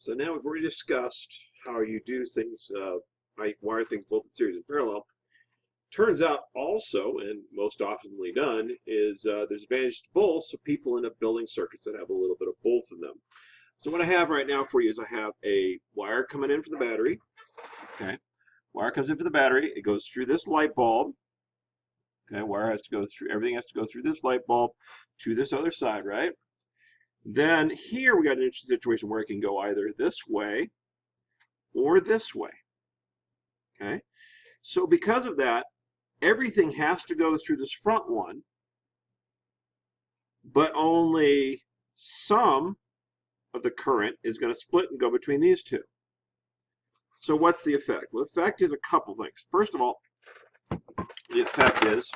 So now we've already discussed how you do things, how you wire things both in series and parallel. Turns out also, and most oftenly done, is there's advantage to both, so people end up building circuits that have a little bit of both of them. So what I have right now for you is I have a wire coming in for the battery. Okay, wire comes in for the battery. It goes through this light bulb. Okay, wire has to go through, everything has to go through this light bulb to this other side, right? Then here we got an interesting situation where it can go either this way or this way. Okay, so because of that, everything has to go through this front one, but only some of the current is going to split and go between these two. So what's the effect? Well, the effect is a couple things. First of all, the effect is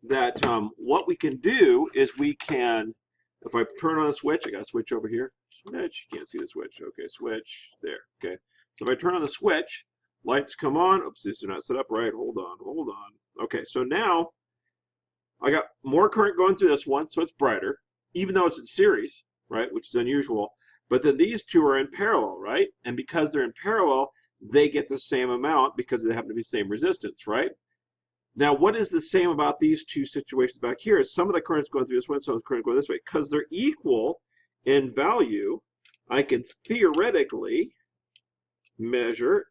that what we can do is we can, if I turn on a switch, I got a switch over here. Switch, you can't see the switch. Okay, switch, there. Okay, so if I turn on the switch, lights come on. Oops, these are not set up right. Hold on, hold on. Okay, so now I got more current going through this one, so it's brighter, even though it's in series, right, which is unusual. But then these two are in parallel, right? And because they're in parallel, they get the same amount because they happen to be the same resistance, right? Now, what is the same about these two situations back here is some of the current's going through this way, some of the current going this way. Because they're equal in value, I can theoretically measure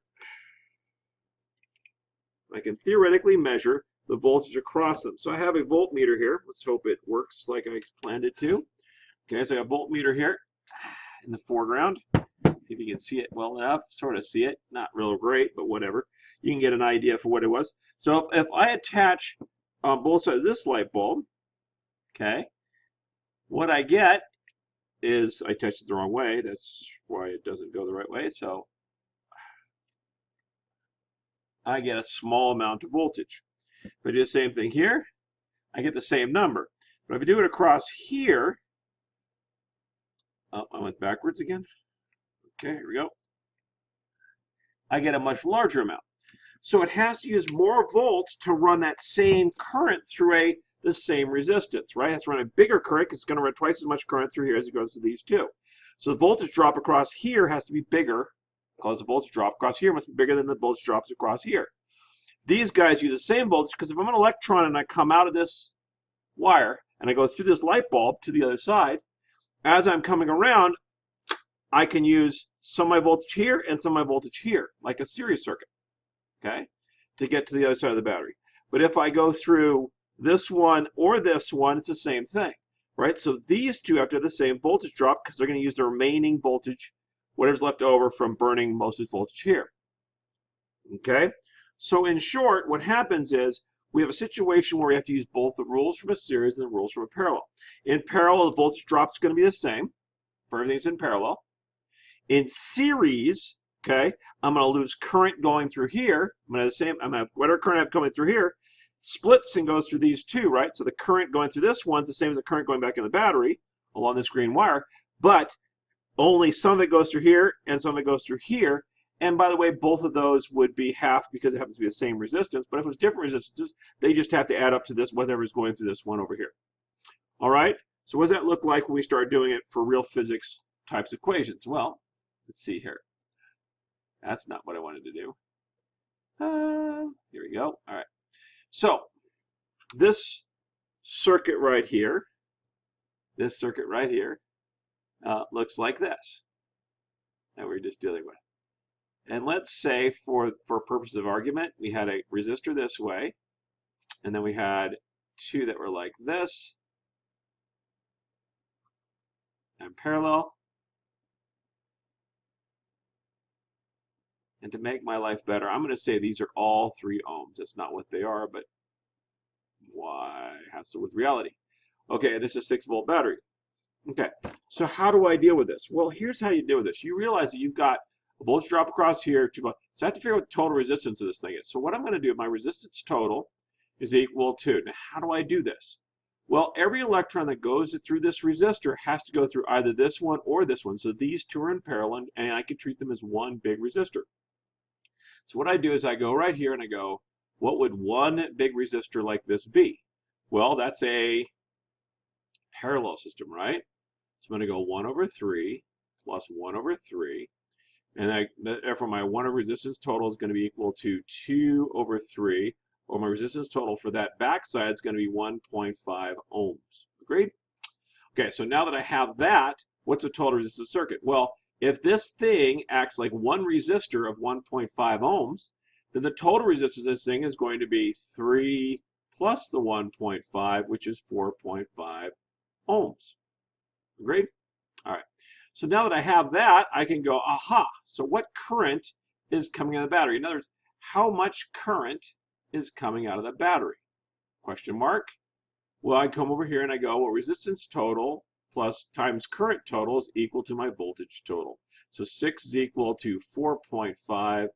the voltage across them. So I have a voltmeter here. Let's hope it works like I planned it to. Okay, so I got a voltmeter here in the foreground. See if you can see it well enough. Sort of see it. Not real great, but whatever. You can get an idea for what it was. So if I attach on both sides of this light bulb, okay, what I get is, I touched it the wrong way. That's why it doesn't go the right way. So I get a small amount of voltage. If I do the same thing here, I get the same number. But if I do it across here, oh, I went backwards again. Okay, here we go. I get a much larger amount. So it has to use more volts to run that same current through the same resistance, right? It has to run a bigger current because it's going to run twice as much current through here as it goes to these two. So the voltage drop across here has to be bigger because the voltage drop across here must be bigger than the voltage drops across here. These guys use the same voltage because if I'm an electron and I come out of this wire and I go through this light bulb to the other side, as I'm coming around, I can use some of my voltage here and some of my voltage here, like a series circuit, okay, to get to the other side of the battery. But if I go through this one or this one, it's the same thing, right? So these two have to have the same voltage drop because they're going to use the remaining voltage, whatever's left over from burning most of the voltage here, okay? So in short, what happens is we have a situation where we have to use both the rules from a series and the rules from a parallel. In parallel, the voltage drop is going to be the same for everything that's in parallel. In series, okay, I'm going to lose current going through here. I'm going to have whatever current I have coming through here, splits and goes through these two, right? So the current going through this one's the same as the current going back in the battery along this green wire, but only some of it goes through here and some of it goes through here. And by the way, both of those would be half because it happens to be the same resistance. But if it was different resistances, they just have to add up to this, whatever is going through this one over here. All right? So what does that look like when we start doing it for real physics types equations? Well, let's see here. That's not what I wanted to do. Here we go. All right. So this circuit right here, looks like this that we're just dealing with. And let's say for purposes of argument, we had a resistor this way, and then we had two that were like this, and parallel. And to make my life better, I'm going to say these are all 3 ohms. That's not what they are, but why has to do with reality. Okay, this is a 6-volt battery. Okay, so how do I deal with this? Well, here's how you deal with this. You realize that you've got a voltage drop across here, 2 volts. So I have to figure out what the total resistance of this thing is. So what I'm going to do, my resistance total is equal to, now how do I do this? Well, every electron that goes through this resistor has to go through either this one or this one. So these two are in parallel, and I can treat them as one big resistor. So what I do is I go right here and I go, what would one big resistor like this be? Well, that's a parallel system, right? So I'm going to go 1/3 plus 1 over 3. And therefore, my 1 over resistance total is going to be equal to 2 over 3, or my resistance total for that backside is going to be 1.5 ohms. Agreed? Okay, so now that I have that, what's a total resistance circuit? Well, if this thing acts like one resistor of 1.5 ohms, then the total resistance of this thing is going to be 3 plus the 1.5, which is 4.5 ohms. Agreed? All right. So now that I have that, I can go, aha, so what current is coming out of the battery? In other words, how much current is coming out of the battery? Question mark. Well, I come over here and I go, well, resistance total plus times current total is equal to my voltage total. So 6 is equal to 4.5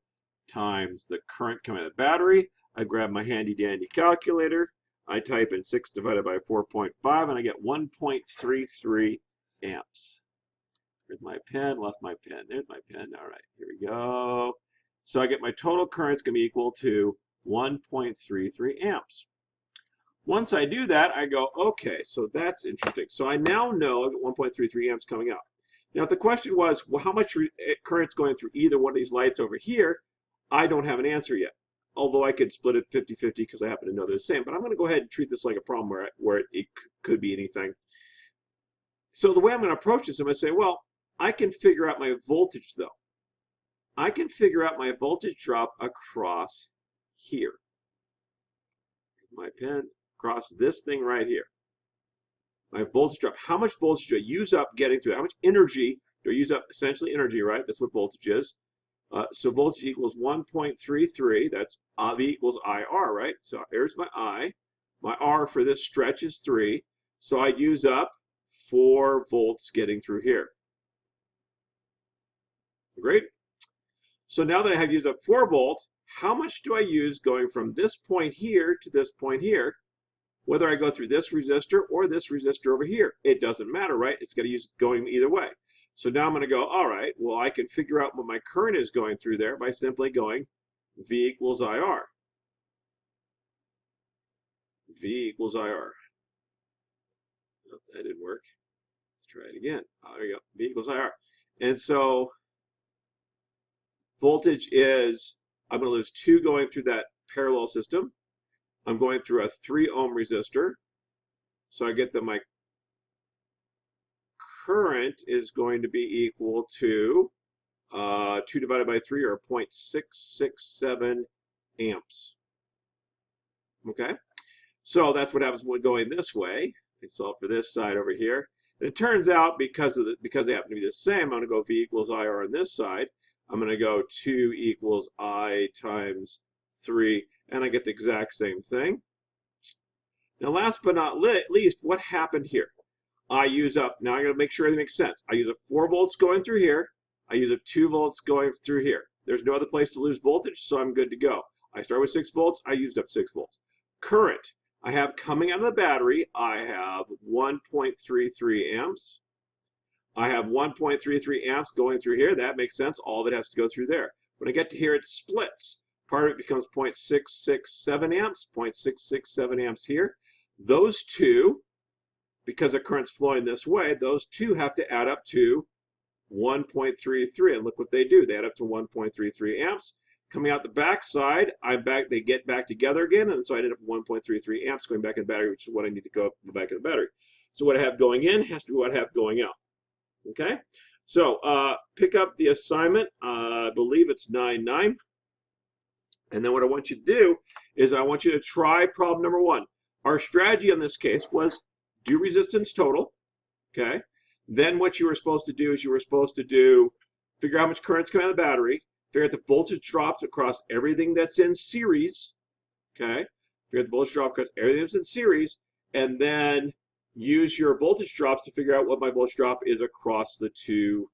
times the current coming out of the battery. I grab my handy dandy calculator. I type in 6 divided by 4.5 and I get 1.33 amps. Here's my pen, lost my pen. There's my pen. All right, here we go. So I get my total current's going to be equal to 1.33 amps. Once I do that, I go, okay, so that's interesting. So I now know I get 1.33 amps coming out. Now, if the question was, well, how much current's going through either one of these lights over here, I don't have an answer yet. Although I could split it 50-50 because I happen to know they're the same. But I'm going to go ahead and treat this like a problem where it could be anything. So the way I'm going to approach this, I'm going to say, well, I can figure out my voltage, though. I can figure out my voltage drop across here. My pen, across this thing right here. My voltage drop. How much voltage do I use up getting to it? How much energy do I use up? Essentially energy, right? That's what voltage is. So voltage equals 1.33. That's V equals IR, right? So here's my I. My R for this stretch is 3. So I use up 4 volts getting through here. Great. So now that I have used up 4 volts, how much do I use going from this point here to this point here? Whether I go through this resistor or this resistor over here, it doesn't matter, right? It's going to use going either way. So now I'm going to go, all right, well, I can figure out what my current is going through there by simply going V equals IR. V equals IR. Oh, that didn't work. Let's try it again. Oh, there you go. V equals IR. And so voltage is, I'm going to lose 2 going through that parallel system. I'm going through a 3 ohm resistor. So I get that my current is going to be equal to 2 divided by 3, or 0.667 amps. Okay? So that's what happens when going this way. I solve for this side over here. And it turns out because they happen to be the same, I'm going to go V equals IR on this side. I'm going to go 2 equals I times 3, and I get the exact same thing. Now, last but not least, what happened here? I use up, now I'm going to make sure everything makes sense. I use up 4 volts going through here. I use up 2 volts going through here. There's no other place to lose voltage, so I'm good to go. I start with 6 volts. I used up 6 volts. Current, I have coming out of the battery, I have 1.33 amps. I have 1.33 amps going through here. That makes sense. All of it has to go through there. When I get to here, it splits. Part of it becomes 0.667 amps, 0.667 amps here. Those two, because the current's flowing this way, those two have to add up to 1.33. And look what they do. They add up to 1.33 amps. Coming out the back side, they get back together again, and so I ended up with 1.33 amps going back in the battery, which is what I need to go back in the battery. So what I have going in has to be what I have going out. Okay? So pick up the assignment. I believe it's 9-9. And then what I want you to do is I want you to try problem number 1. Our strategy in this case was do resistance total. Okay? Then what you were supposed to do is you were supposed to figure out how much current's coming out of the battery, figure out the voltage drops across everything that's in series. Okay? Figure out the voltage drop across everything that's in series, and then use your voltage drops to figure out what my voltage drop is across the 2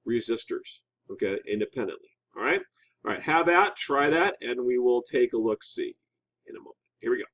resistors, okay, independently. All right? All right, have that, try that, and we will take a look-see in a moment. Here we go.